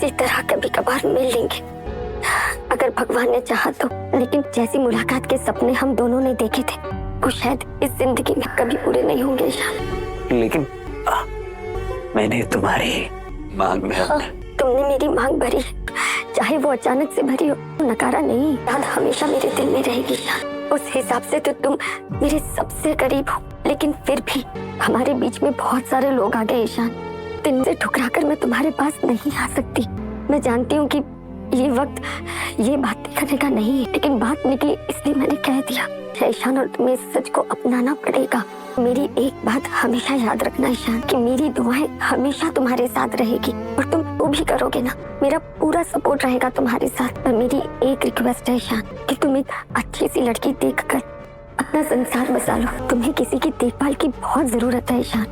किसी तरह कभी कभार मिल लेंगे अगर भगवान ने चाहा तो। लेकिन जैसी मुलाकात के सपने हम दोनों ने देखे थे वो शायद इस जिंदगी में कभी पूरे नहीं होंगे ईशान। लेकिन मैंने तुम्हारी मांग में तुमने मेरी मांग भरी है, चाहे वो अचानक से भरी हो, नकारा नहीं, याद हमेशा मेरे दिल में रहेगी ईशान। उस हिसाब से तो तुम मेरे सबसे करीब हो, लेकिन फिर भी हमारे बीच में बहुत सारे लोग आ गए ईशान। दिन से ठुकरा कर मैं तुम्हारे पास नहीं आ सकती। मैं जानती हूँ कि ये वक्त ये बातें करने का नहीं है, लेकिन बात निकली इसलिए मैंने कह दिया ईशान। और तुम्हें इस सच को अपनाना पड़ेगा। मेरी एक बात हमेशा याद रखना ईशान कि मेरी दुआएं हमेशा तुम्हारे साथ रहेगी और तुम वो भी करोगे ना। मेरा पूरा सपोर्ट रहेगा तुम्हारे साथ। और मेरी एक रिक्वेस्ट है ईशान कि तुम एक अच्छी सी लड़की देखकर अपना संसार बसा लो। तुम्हें किसी की देखभाल की बहुत जरूरत है ईशान,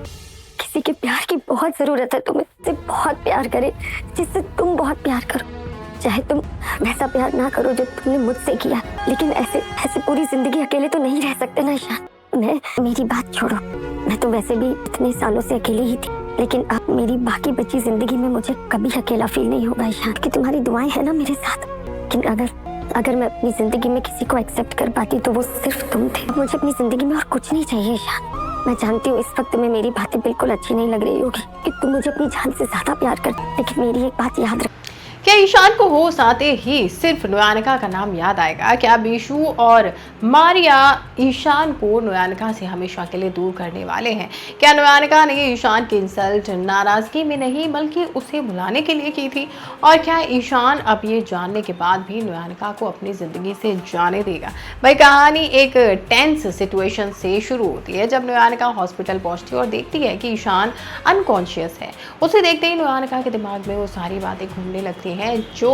किसी के प्यार की बहुत जरूरत है। तुम्हें जिससे बहुत प्यार करे, जिससे तुम बहुत प्यार करो। चाहे तुम वैसा प्यार ना करो जो तुमने मुझसे किया, लेकिन ऐसे पूरी जिंदगी अकेले तो नहीं रह सकते ना ईशान। मेरी बात छोड़ो, मैं तो वैसे भी इतने सालों से अकेली ही थी, लेकिन अब मेरी बाकी बची जिंदगी में मुझे कभी अकेला फील नहीं होगा ईशान, कि तुम्हारी दुआएं है ना मेरे साथ। लेकिन अगर मैं अपनी जिंदगी में किसी को एक्सेप्ट कर पाती तो वो सिर्फ तुम थे। मुझे अपनी जिंदगी में और कुछ नहीं चाहिए ईशान। मैं जानती हूँ इस वक्त में मेरी बातें बिल्कुल अच्छी नहीं लग रही होगी कि तुम मुझे अपनी जान से ज्यादा प्यार करती, लेकिन मेरी एक बात याद रख। क्या ईशान को होश आते ही सिर्फ नुयानिका का नाम याद आएगा? क्या बीशू और मारिया ईशान को नुयानिका से हमेशा के लिए दूर करने वाले हैं? क्या नुयानिका ने ईशान की इंसल्ट नाराजगी में नहीं बल्कि उसे बुलाने के लिए की थी? और क्या ईशान अब ये जानने के बाद भी नुयानिका को अपनी जिंदगी से जाने देगा? भाई कहानी एक टेंस सिचुएशन से शुरू होती है जब नुयानिका हॉस्पिटल पहुंचती है और देखती है कि ईशान अनकॉन्शियस है। उसे देखते ही नुयानिका के दिमाग में वो सारी बातें घूमने लगती हैं जो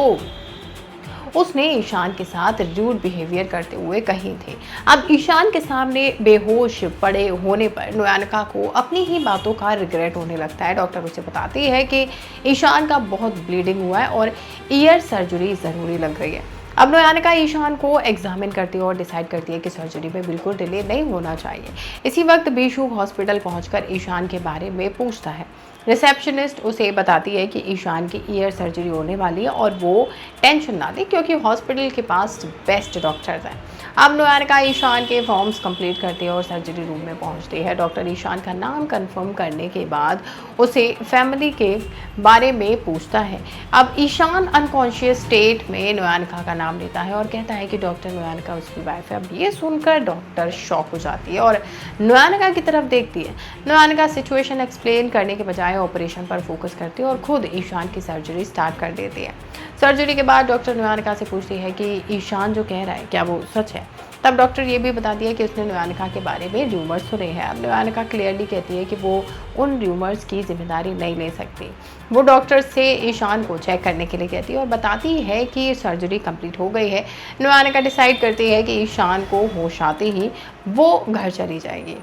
उसने ईशान के साथ रूड बिहेवियर करते हुए कही थी। अब ईशान के सामने बेहोश पड़े होने पर नुयानिका को अपनी ही बातों का रिग्रेट होने लगता है। डॉक्टर उसे बताती है कि ईशान का बहुत ब्लीडिंग हुआ है और ईयर सर्जरी ज़रूरी लग रही है। अब नुयानिका ईशान को एग्जामिन करती है और डिसाइड करती है कि सर्जरी में बिल्कुल डिले नहीं होना चाहिए। इसी वक्त बीशू हॉस्पिटल पहुंचकर ईशान के बारे में पूछता है। रिसेप्शनिस्ट उसे बताती है कि ईशान की ईयर सर्जरी होने वाली है और वो टेंशन ना दे क्योंकि हॉस्पिटल के पास बेस्ट डॉक्टर्स हैं। अब नुयानिका ईशान के फॉर्म्स कंप्लीट करती है और सर्जरी रूम में पहुंचती है। डॉक्टर ईशान का नाम कंफर्म करने के बाद उसे फैमिली के बारे में पूछता है। अब ईशान अनकॉन्शियस स्टेट में नुयानिका का नाम लेता है और कहता है कि डॉक्टर नुयानिका उसकी वाइफ है। अब ये सुनकर डॉक्टर शॉक हो जाती है और नुयानिका की तरफ देखती है। नुयानिका सिचुएशन एक्सप्लेन करने के बजाय ऑपरेशन पर फोकस करती है और खुद ईशान की सर्जरी स्टार्ट कर देती है। सर्जरी के बाद डॉक्टर नुयानिका से पूछती है कि ईशान जो कह रहा है क्या वो सच है। तब डॉक्टर ये भी बताती है कि उसने नुयानिका के बारे में र्यूमर्स सुने हैं। अब नुयानिका क्लियरली कहती है कि वो उन र्यूमर्स की जिम्मेदारी नहीं ले सकती। वो डॉक्टर से ईशान को चेक करने के लिए कहती है और बताती है कि सर्जरी कंप्लीट हो गई है। नुयानिका डिसाइड करती है कि ईशान को होश आते ही वो घर चली जाएगी।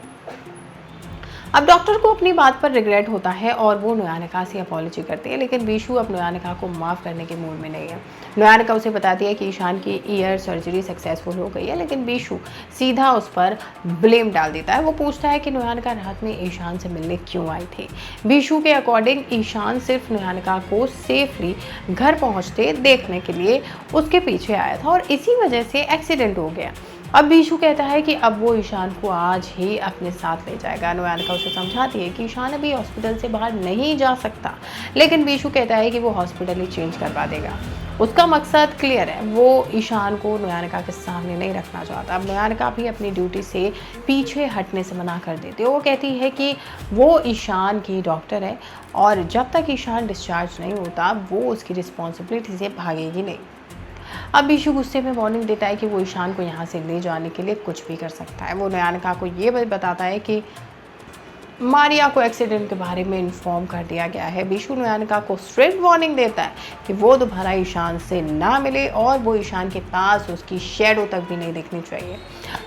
अब डॉक्टर को अपनी बात पर रिग्रेट होता है और वो नुयानिका से अपॉलॉजी करती है, लेकिन बीशू अब नुयानिका को माफ़ करने के मूड में नहीं है। नुयानिका उसे बताती है कि ईशान की ईयर सर्जरी सक्सेसफुल हो गई है, लेकिन बीशू सीधा उस पर ब्लेम डाल देता है। वो पूछता है कि नुयानिका रात में ईशान से मिलने क्यों आई थी। बीशू के अकॉर्डिंग ईशान सिर्फ नुयानिका को सेफली घर पहुँचते देखने के लिए उसके पीछे आया था और इसी वजह से एक्सीडेंट हो गया। अब बीशू कहता है कि अब वो ईशान को आज ही अपने साथ ले जाएगा। नुयानिका उसे समझाती है कि ईशान अभी हॉस्पिटल से बाहर नहीं जा सकता, लेकिन बीशू कहता है कि वो हॉस्पिटल ही चेंज करवा देगा। उसका मकसद क्लियर है, वो ईशान को नुयानिका के सामने नहीं रखना चाहता। अब नुयानिका भी अपनी ड्यूटी से पीछे हटने से मना कर देती है। वो कहती है कि वो ईशान की डॉक्टर है और जब तक ईशान डिस्चार्ज नहीं होता वो उसकी रिस्पॉन्सिबिलिटी से भागेगी नहीं। अब बीशू गुस्से में वार्निंग देता है कि वो ईशान को यहाँ से ले जाने के लिए कुछ भी कर सकता है। वो नुयानिका को ये बताता है कि मारिया को एक्सीडेंट के बारे में इन्फॉर्म कर दिया गया है। बीशू नुयानिका को स्ट्रेट वार्निंग देता है कि वो दोबारा ईशान से ना मिले और वो ईशान के पास उसकी शैडो तक भी नहीं दिखनी चाहिए।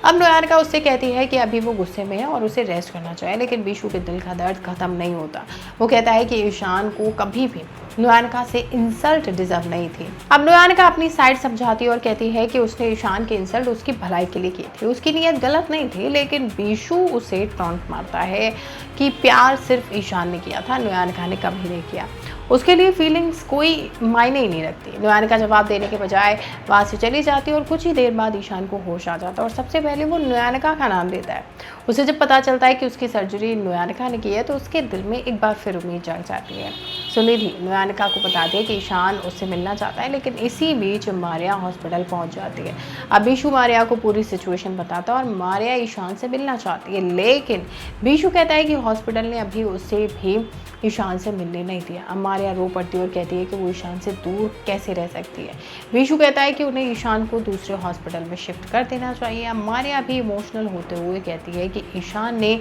अब नुयानिका उससे कहती है कि अभी वो गुस्से में है और उसे रेस्ट करना चाहिए, लेकिन बीशू के दिल का दर्द खत्म नहीं होता। वो कहता है कि ईशान को कभी भी नुयानिका से इंसल्ट डिजर्व नहीं थी। अब नुयानिका अपनी साइड समझाती है और कहती है कि उसने ईशान की इंसल्ट उसकी भलाई के लिए की थी, उसकी नीयत गलत नहीं थी, लेकिन बीशू उसे टॉन्ट मारता है कि प्यार सिर्फ ईशान ने किया था, नुयानिका ने कभी नहीं किया। उसके लिए फीलिंग्स कोई मायने ही नहीं रखती। नुयानिका जवाब देने के बजाय वहाँ से चली जाती है और कुछ ही देर बाद ईशान को होश आ जाता है और सबसे पहले वो नुयानिका का नाम लेता है। उसे जब पता चलता है कि उसकी सर्जरी नुयानिका ने की है तो उसके दिल में एक बार फिर उम्मीद जाग जाती है। सुनिधि नुयानिका को बताती है कि ईशान उससे मिलना चाहता है, लेकिन इसी बीच मारिया हॉस्पिटल पहुंच जाती है। अब बीशु मारिया को पूरी सिचुएशन बताता है और मारिया ईशान से मिलना चाहती है, लेकिन बीशु कहता है कि हॉस्पिटल ने अभी उसे भी ईशान से मिलने नहीं दिया। अब मारिया रो पड़ती है और कहती है कि वो ईशान से दूर कैसे रह सकती है। बीशु कहता है कि उन्हें ईशान को दूसरे हॉस्पिटल में शिफ्ट कर देना चाहिए। अब मारिया भी इमोशनल होते हुए कहती है कि ईशान ने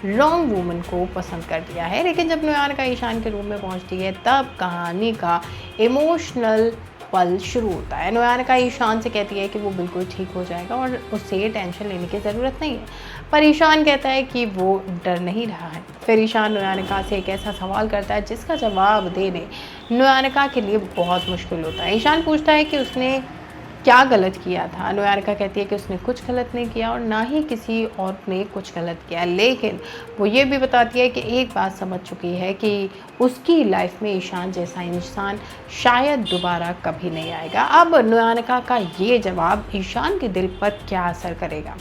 रॉन्ग वूमन को पसंद कर दिया है। लेकिन जब नुयानिका ईशान के रूम में पहुंचती है तब कहानी का इमोशनल पल शुरू होता है। नुयानिका ईशान से कहती है कि वो बिल्कुल ठीक हो जाएगा और उससे टेंशन लेने की ज़रूरत नहीं है, पर ईशान कहता है कि वो डर नहीं रहा है। फिर ईशान नुयानिका से एक ऐसा सवाल करता है जिसका जवाब देने नुयानिका के लिए बहुत मुश्किल होता है। ईशान पूछता है कि उसने क्या गलत किया था। नुयानिका कहती है कि उसने कुछ गलत नहीं किया और ना ही किसी और ने कुछ गलत किया, लेकिन वो ये भी बताती है कि एक बात समझ चुकी है कि उसकी लाइफ में ईशान जैसा इंसान शायद दोबारा कभी नहीं आएगा। अब नुयानिका का ये जवाब ईशान के दिल पर क्या असर करेगा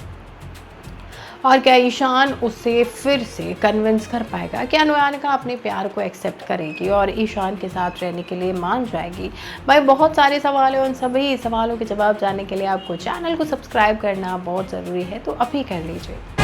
और क्या ईशान उससे फिर से कन्विंस कर पाएगा? क्या नुयानिका अपने प्यार को एक्सेप्ट करेगी और ईशान के साथ रहने के लिए मान जाएगी? भाई बहुत सारे सवाल हैं, उन सभी सवालों के जवाब जानने के लिए आपको चैनल को सब्सक्राइब करना बहुत ज़रूरी है, तो अभी कर लीजिए।